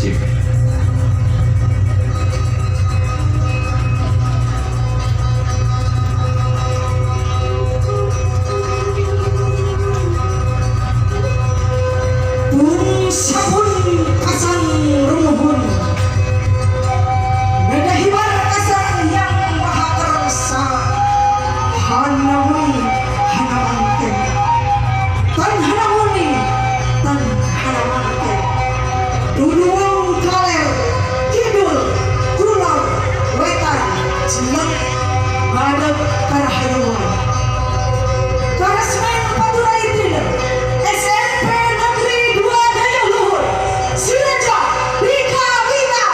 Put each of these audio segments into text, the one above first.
wajib. Sabun kasang rumuhun Medahibar kasang yang maha terasa Hanamuni hanamante Tan hanamuni tan hanamante Duluang kaler kidul kulon wetan jelek ngadep karahayuan Karasmen Patura Idrina SMP Negeri 2 Dayuluhur Siraja Bika Bina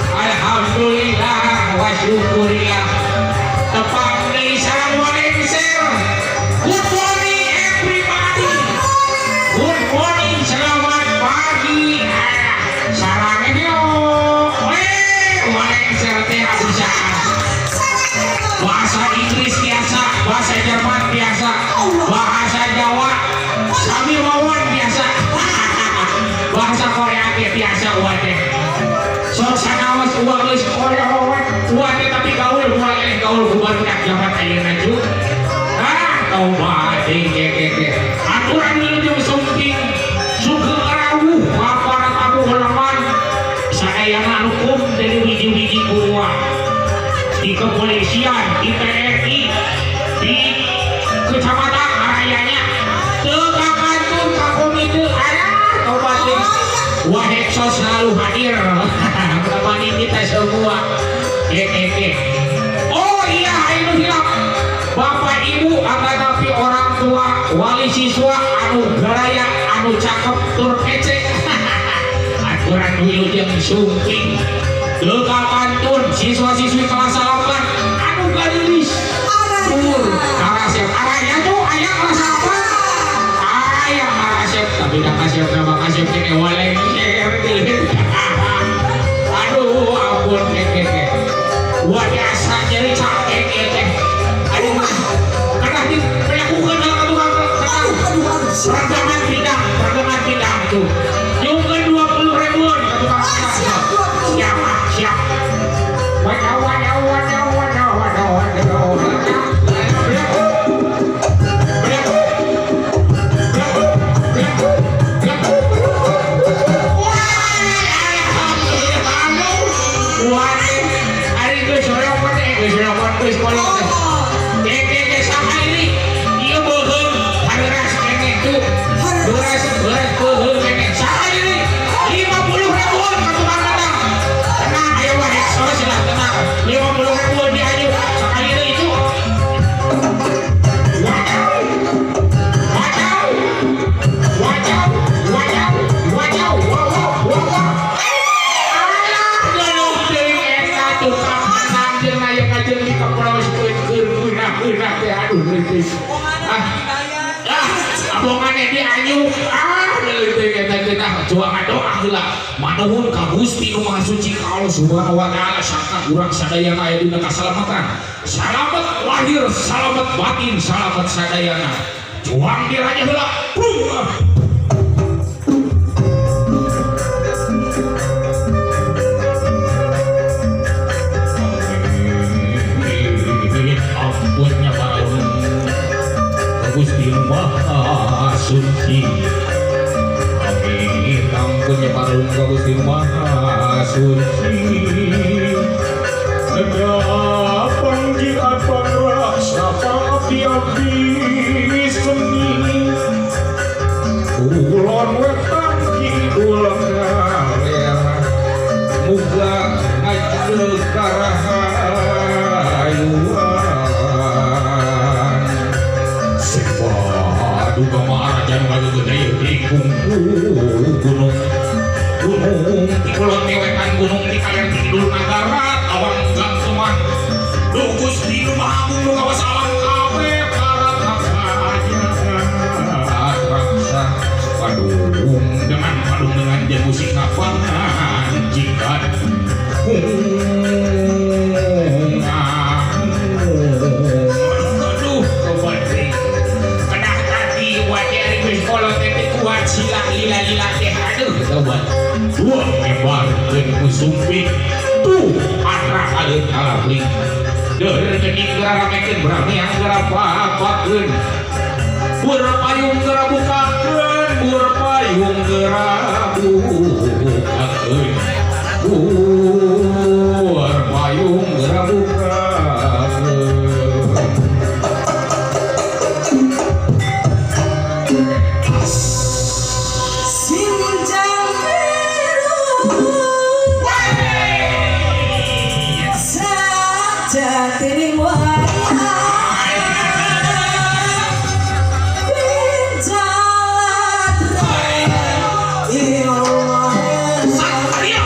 Alhamdulillah wa syukurillah. Tepat dari salam waalaikumsalam. Good morning everybody. Good morning, selamat pagi. Sarangnya dia. Waalaikumsalam teh bisa. Bahasa Inggris biasa, bahasa Jerman biasa, bahasa Jawa Sami Wawan biasa. Bahasa Korea biasa wae. Suasana was uang geus Korea wae. Uang tapi gaul bubar budak jaman ayeuna ju. Kau bade keke. Aturan dulu jeung sumping. Sugeng rawuh paparan kamu halaman. Sadayana hukum dari wiji-wiji kurwa. Di kepolisian, di TNI, di kecamatan arayanya. Teu kakantun ka komite kau bade. Waheksos selalu hadir. Menemani kita semua. Oh iya, ini hilang. Bapak ibu angkat tapi orang tua, wali siswa anu garaya, anu cakep tur kece. Aturan dulu jeung sumping. Teu kakantun siswa-siswi kelas 8 anu geulis. Tur karasep araya tuh aya kelas 8. Aya karasep tapi da kasep nama kasep kene waleng. Aduh ampun keke. Biasa jadi capek keke. Aduh mah karena dilakukan hal tukang perdagangan bidang tuh. Juga 20.000 ke tukang siap. Waduh. Abongannya dia ayu kita coba ngadoa heula manuhun ka Gusti Nu Maha Suci ka Allah Subhanahu wa taala sangka urang sadayana aya dina kasalamatan salamet lahir salamet batin salamet sadayana juang diraja heula ampunnya bareng Gusti Nu Maha Suci. Amin. Ampunnya bareng Gusti Nu Maha Suci. Sedapang jiat rasa pangabdi seni. Kulon wetan kidul ngaler. Muga ngajeng karahayuan. Duga marajan lalu gede di kungku gunung di kulon tewetan gunung di kalian kidul nagara awang gantungan dukus di rumah agung lu ngawas alam kabe para raksa padung dengan dia musik ngapangan jikat aduh kebalik kena tadi wajah request follow tete kuat silang lila teh aduh kebalik dua membar dan musumpik tuh atra alit alabling dari kening gara ramekin berani yang gara papakeun berpayung gara bukakeun berpayung gara bukakeun berpayung gara bukakeun Sinjang biru saja tiring wayang berjalan Satria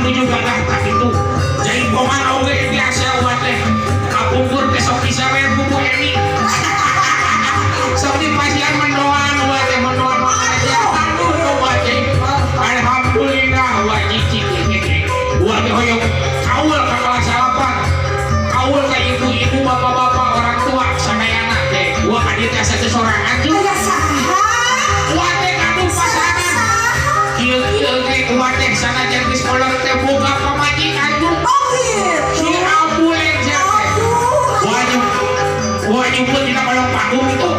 kamu juga tak itu jadi boman oge biasa wate kapungkur besok bisa bayar buku ini sok dipasian mendoan wate mendoan makan aja aduh wate alhamdulillah wajib wate hoyong kaul ke kelas 8 kaul ke ibu-ibu bapak-bapak orang tua sadayana teh gua kadit asa sesorangan tuh wate kadu pasangan kieu-kieu ge wate sanajan geus kolot teh boga pamajikan tuh si ambulans wajib pun tidak kolong panggung itu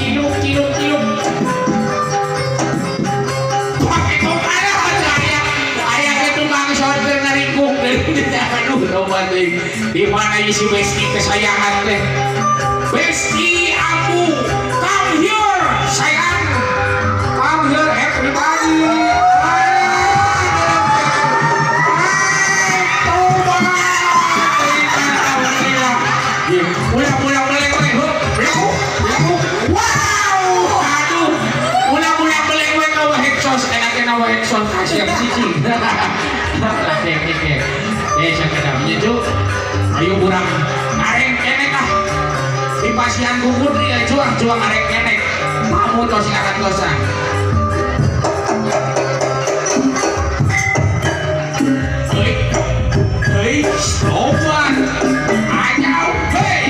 ciluk pakai kokara ayah itu bang sorder narikuk aduh roman di mana isi Besti kesayangan teh Besti aku come here sayang come here everybody pulang beleng wow aduh pulang beleng nawa heksos enaknya nawa heksos kasih cici saya kadangnya tuh ayo kurang areng kenek ah di pasian gugur dia juang areng kenek kamu tos akan dosa hei sopan anyau hei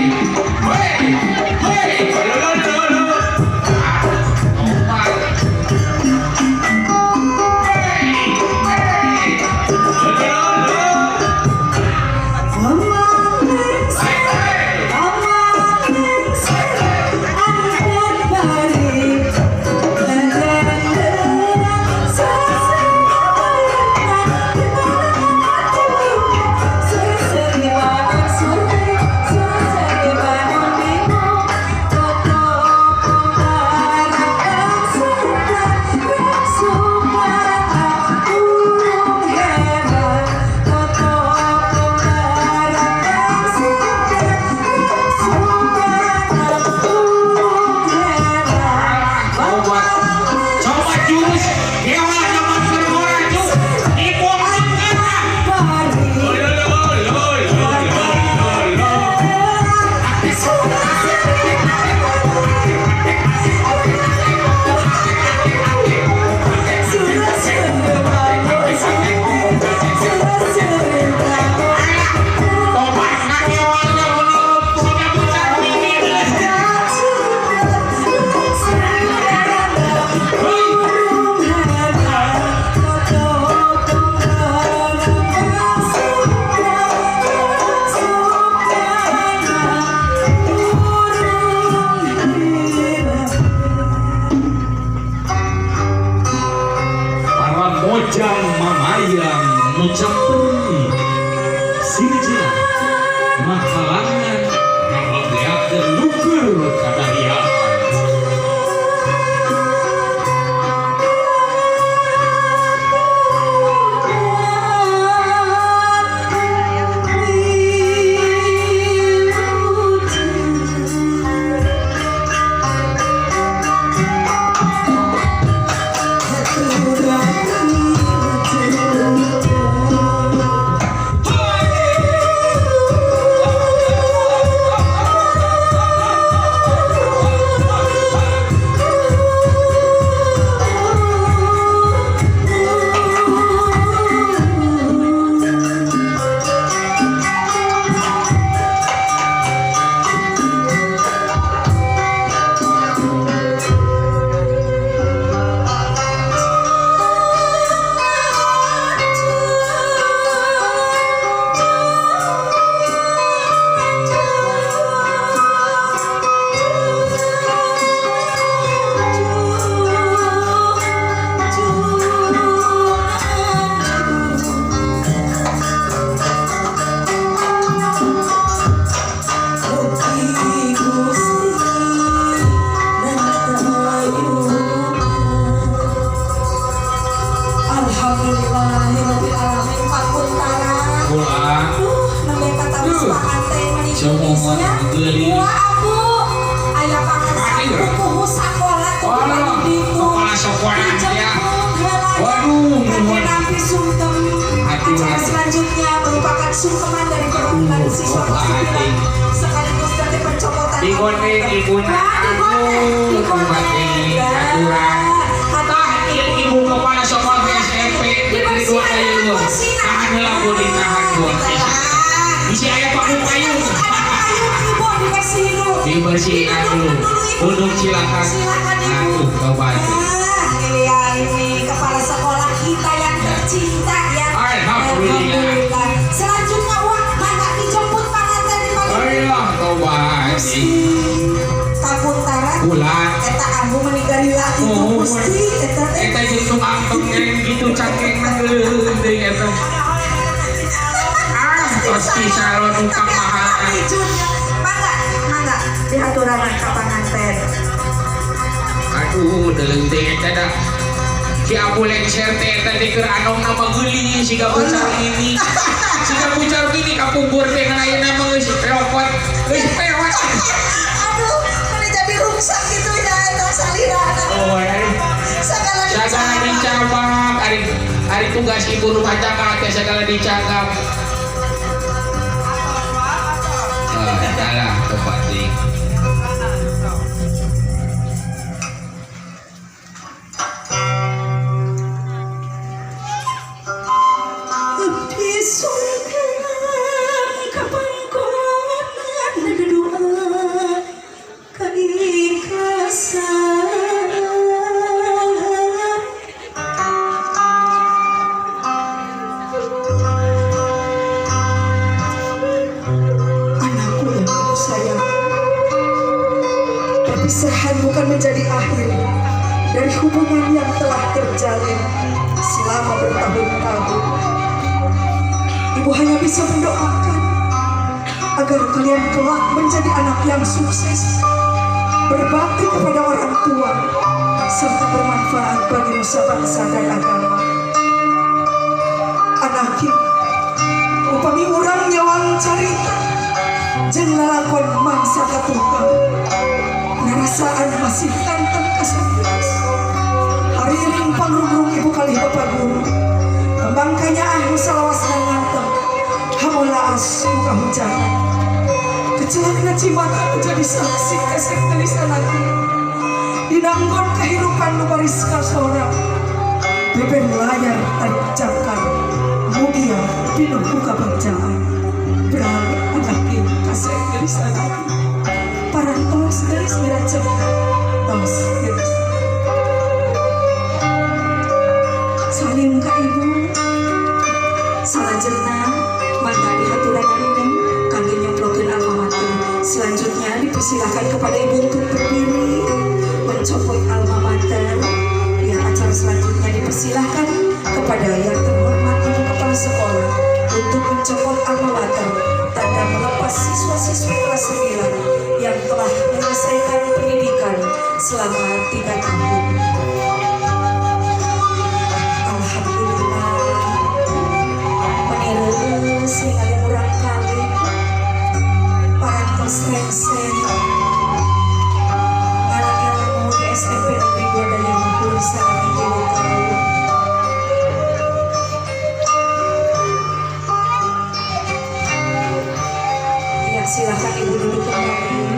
mojang mamayang nucapeun sirja makalangan ngabeakeun nuker kadariaan selanjutnya merupakan sungkeman dari perkumpulan siswa kesembilan sekaligus dari pencopotan digondeng ibunya digondeng aturan ibu kepala sekolah SMP dari dua kayu tahan lagu ditahan dua isi ayah paku kayu dibersihin dulu duduk silakan aduh coba ini kepala sekolah kita yang tercinta yang alhamdulillah. Selanjutnya wah mana dijemput pengantin di mana ayolah coba kapuntaran bulan eta ambu meninggali lagi itu gusti eta jeung angteng gitu cangkeng ngeuleuh eta pasti salon utang mahal mangga dihaturanan ka panganten. Aduh deuleuh teh eta da si abu lengser teh eta teh keur anongna mageuli siga bucar ini siga bucar gini kapungkur teh kana ayeuna mah geus repot geus pewat aduh mana jadi rusak gitu ya eta salirana oh sagala dicabak hari tugas ibu rumah tangga teh segala dicagap salah tempat sih di surga kapan konan doa keikhlasan anakku yang aku sayang, perpisahan bukan menjadi akhir dari hubungan yang telah terjalin selama bertahun-tahun. Ibu hanya bisa mendoakan agar kalian kelak menjadi anak yang sukses, berbakti kepada orang tua, serta bermanfaat bagi nusa bangsa dan agama. Anakku, upami urang nyawang carita, jeung lalakon mangsa katukang, ngarasaan masih tantang kasakilas. Hariring pangrugrung ibu kali bapak guru, membangkanya salawas dan nganteng, hamola as muka hujanan. Kecelakaan cimata menjadi saksi kesek tulisan aku. Dinanggon kehidupan nu baris kasorang, beber layar tarik jangkar, mugia pinuh buka bacaan. Berang anaknya kasek tulisan aku. Parantos garis miracem, tos garis. Salim ka ibu. Selanjutnya mangga dihaturan ini kami nyemplokin alma mater. Selanjutnya dipersilakan kepada ibu untuk berdiri mencopot alma mater. Ya, acara selanjutnya dipersilakan kepada yang terhormat ibu kepala sekolah untuk mencopot alma mater, tanda melepas siswa-siswi kelas 9 yang telah menyelesaikan pendidikan selama 3 tahun. Sehingga kurang kali parantos rengsen anak yang mau di SMP Negeri 2 dan yang mau sangat menjadi tahu. Ya silahkan ibu duduk kembali.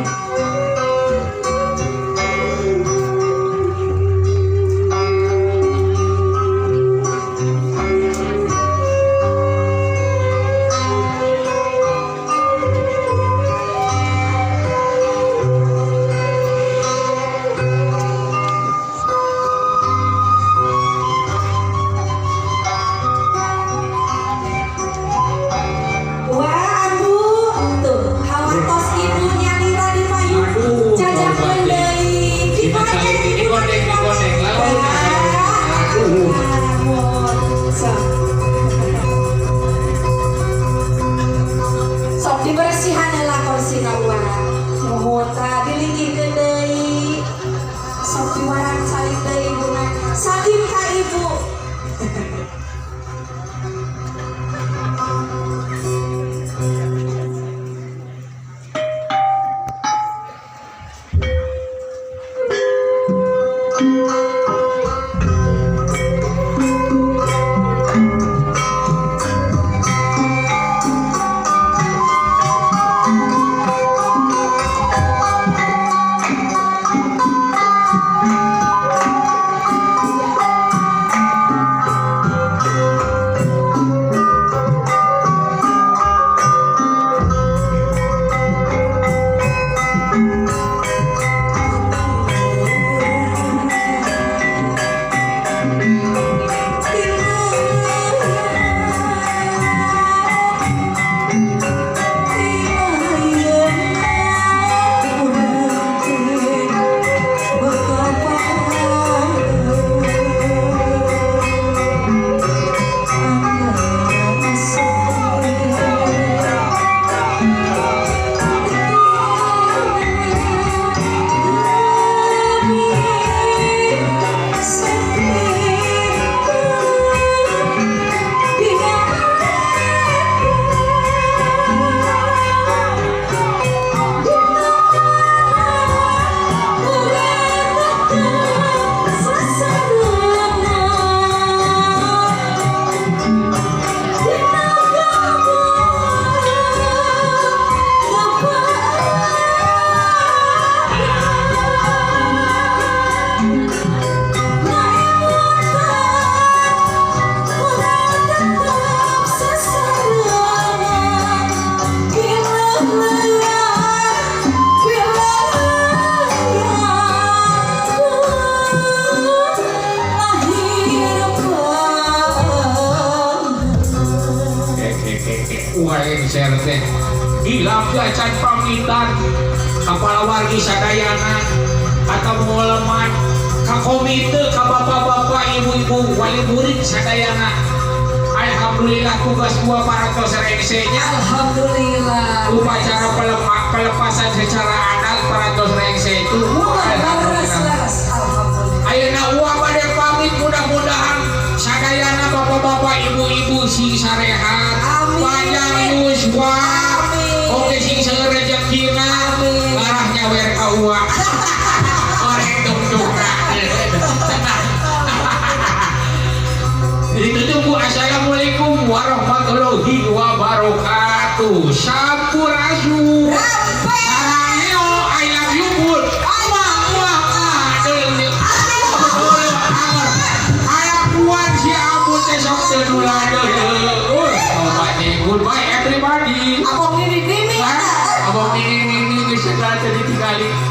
lengser teh hilap can pamitan kepala wargi sadayana kata muleman ka komite ka bapak-bapak ibu-ibu wali murid sadayana. Alhamdulillah tugas gua para rengsenya. Alhamdulillah. Upacara pelepasan secara adat para rengse itu. Alhamdulillah. Ayeuna uang pada pamit mudah-mudahan sadayana bapak-bapak ibu-ibu sing sarehat panjang yuswa oke sing seueur rezekina larahnya wer ka uang orek dong-dongna ditutup. Assalamualaikum warahmatullahi wabarakatuh. Sampurasun sarangeo I love you pun goodbye everybody. Abang ini Abang ini segala jadi tinggali.